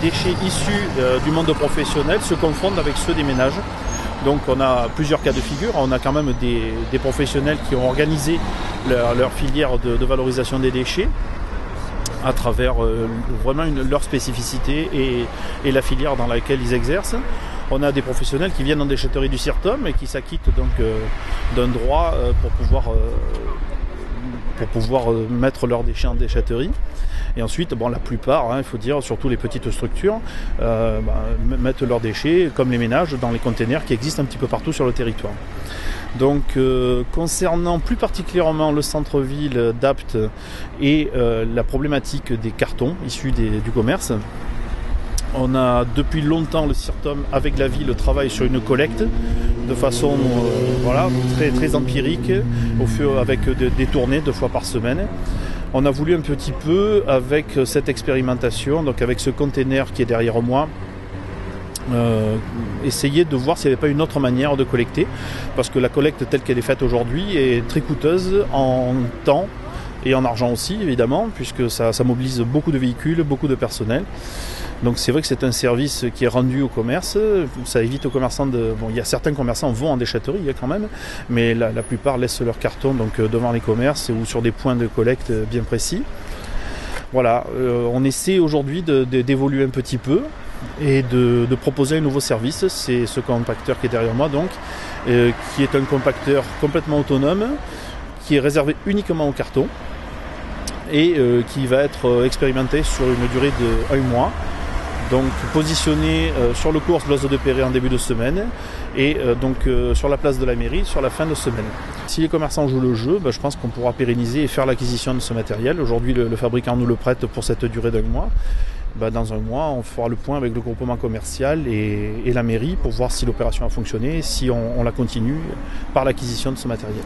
déchets issus du monde professionnel se confondent avec ceux des ménages. Donc on a plusieurs cas de figure. On a quand même des professionnels qui ont organisé leur filière de valorisation des déchets à travers vraiment leur spécificité et la filière dans laquelle ils exercent. On a des professionnels qui viennent en déchetterie du CIRTOM et qui s'acquittent donc d'un droit pour pouvoir mettre leurs déchets en déchetterie. Et ensuite, bon, la plupart, il faut dire, surtout les petites structures, mettent leurs déchets, comme les ménages, dans les containers qui existent un petit peu partout sur le territoire. Donc, concernant plus particulièrement le centre-ville d'Apt et la problématique des cartons issus du commerce, on a depuis longtemps le CIRTOM avec la ville travaille sur une collecte de façon très, très empirique, avec des tournées 2 fois par semaine. On a voulu un petit peu, avec cette expérimentation, donc avec ce container qui est derrière moi, essayer de voir s'il n'y avait pas une autre manière de collecter, parce que la collecte telle qu'elle est faite aujourd'hui est très coûteuse en temps et en argent aussi, évidemment, puisque ça mobilise beaucoup de véhicules, beaucoup de personnel. Donc c'est vrai que c'est un service qui est rendu au commerce, ça évite aux commerçants il y a certains commerçants vont en déchetterie quand même, mais la plupart laissent leurs cartons devant les commerces ou sur des points de collecte bien précis. Voilà, on essaie aujourd'hui d'évoluer un petit peu et de proposer un nouveau service. C'est ce compacteur qui est derrière moi donc, qui est un compacteur complètement autonome, qui est réservé uniquement aux cartons et qui va être expérimenté sur une durée de 1 mois. Donc positionné sur le cours Blaise de Perret en début de semaine et sur la place de la mairie sur la fin de semaine. Si les commerçants jouent le jeu, je pense qu'on pourra pérenniser et faire l'acquisition de ce matériel. Aujourd'hui le fabricant nous le prête pour cette durée d'1 mois. Dans 1 mois, on fera le point avec le groupement commercial et la mairie pour voir si l'opération a fonctionné et si on la continue par l'acquisition de ce matériel.